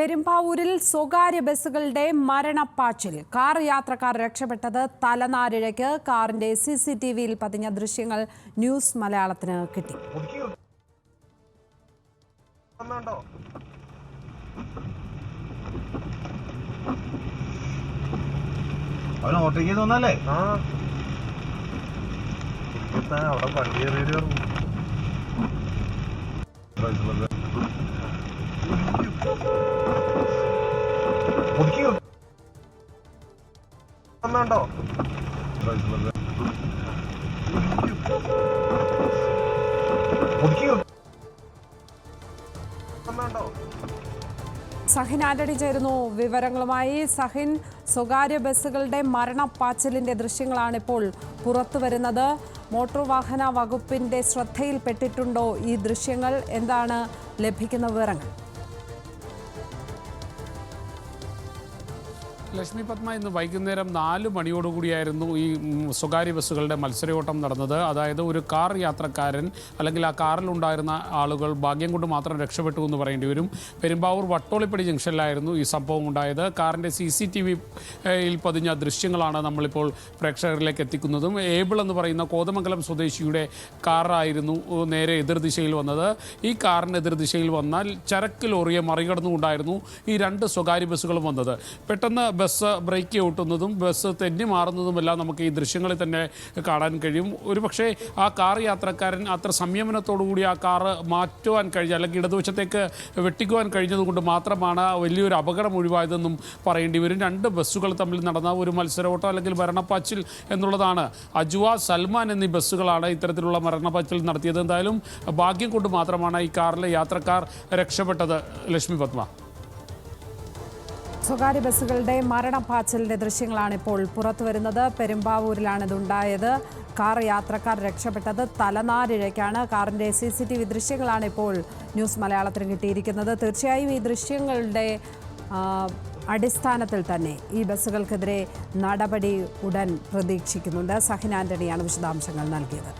പെരുമ്പാവൂരിൽ സ്വകാര്യ ബസ്സുകളുടെ മരണപ്പാച്ചിൽ. കാർ യാത്രക്കാർ രക്ഷപ്പെട്ടത് തലനാരിഴയ്ക്ക്. കാറിന്റെ CCTVയിൽ പതിഞ്ഞ ദൃശ്യങ്ങൾ ന്യൂസ് മലയാളത്തിന് കിട്ടി. സഹിൻ ആന്റണി ചേരുന്നു വിവരങ്ങളുമായി. സഹിൻ, സ്വകാര്യ ബസ്സുകളുടെ മരണപ്പാച്ചിലിന്റെ ദൃശ്യങ്ങളാണ് ഇപ്പോൾ പുറത്തു വരുന്നത്. മോട്ടോർ വാഹന വകുപ്പിന്റെ ശ്രദ്ധയിൽപ്പെട്ടിട്ടുണ്ടോ ഈ ദൃശ്യങ്ങൾ? എന്താണ് ലഭിക്കുന്ന വിവരങ്ങൾ? ലക്ഷ്മി പത്മ, ഇന്ന് വൈകുന്നേരം 4 മണിയോടുകൂടിയായിരുന്നു ഈ സ്വകാര്യ ബസ്സുകളുടെ മത്സരയോട്ടം നടന്നത്. അതായത് ഒരു കാർ യാത്രക്കാരൻ അല്ലെങ്കിൽ ആ കാറിലുണ്ടായിരുന്ന ആളുകൾ ഭാഗ്യം കൊണ്ട് മാത്രം രക്ഷപ്പെട്ടു എന്ന് പറയേണ്ടി വരും. പെരുമ്പാവൂർ വട്ടോളിപ്പടി ജംഗ്ഷനിലായിരുന്നു ഈ സംഭവം ഉണ്ടായത്. കാറിൻ്റെ CCTVയിൽ പതിഞ്ഞ ദൃശ്യങ്ങളാണ് നമ്മളിപ്പോൾ പ്രേക്ഷകരിലേക്ക് എത്തിക്കുന്നതും. ഏബിൾ എന്ന് പറയുന്ന കോതമംഗലം സ്വദേശിയുടെ കാറായിരുന്നു നേരെ എതിർദിശയിൽ വന്നത്. ഈ കാറിന് എതിർദിശയിൽ വന്നാൽ ചരക്ക് ലോറിയെ മറികടന്നുകൊണ്ടായിരുന്നു ഈ 2 സ്വകാര്യ ബസ്സുകളും വന്നത്. പെട്ടെന്ന് ബസ് ബ്രേക്ക് ഔട്ടുന്നതും ബസ് തെന്നി മാറുന്നതുമെല്ലാം നമുക്ക് ഈ ദൃശ്യങ്ങളിൽ തന്നെ കാണാൻ കഴിയും. ഒരുപക്ഷെ ആ കാർ യാത്രക്കാരൻ അത്ര സംയമനത്തോടുകൂടി ആ കാറ് മാറ്റുവാൻ കഴിഞ്ഞ അല്ലെങ്കിൽ ഇടതുവശത്തേക്ക് വെട്ടിക്കുവാൻ കഴിഞ്ഞതുകൊണ്ട് മാത്രമാണ് വലിയൊരു അപകടം ഒഴിവായതെന്നും പറയേണ്ടി വരും. 2 ബസ്സുകൾ തമ്മിൽ നടന്ന ഒരു മത്സരയോട്ടം അല്ലെങ്കിൽ മരണപ്പാച്ചിൽ എന്നുള്ളതാണ്. അജുവ, സൽമാൻ എന്നീ ബസ്സുകളാണ് ഇത്തരത്തിലുള്ള മരണപ്പാച്ചിൽ നടത്തിയത്. എന്തായാലും ഭാഗ്യം കൊണ്ട് മാത്രമാണ് ഈ കാറിലെ യാത്രക്കാർ രക്ഷപ്പെട്ടത്. ലക്ഷ്മി പത്മ, സ്വകാര്യ ബസ്സുകളുടെ മരണപ്പാച്ചിലിന്റെ ദൃശ്യങ്ങളാണ് ഇപ്പോൾ പുറത്തു വരുന്നത്. പെരുമ്പാവൂരിലാണ് ഇതുണ്ടായത്. കാർ യാത്രക്കാർ രക്ഷപ്പെട്ടത് തലനാരിഴയ്ക്കാണ്. കാറിന്റെ CCTV ദൃശ്യങ്ങളാണ് ഇപ്പോൾ ന്യൂസ് മലയാളത്തിന് കിട്ടിയിരിക്കുന്നത്. തീർച്ചയായും ഈ ദൃശ്യങ്ങളുടെ അടിസ്ഥാനത്തിൽ തന്നെ ഈ ബസ്സുകൾക്കെതിരെ നടപടി ഉടൻ പ്രതീക്ഷിക്കുന്നുണ്ട്. സഹിൻ ആന്റണിയാണ് വിശദാംശങ്ങൾ നൽകിയത്.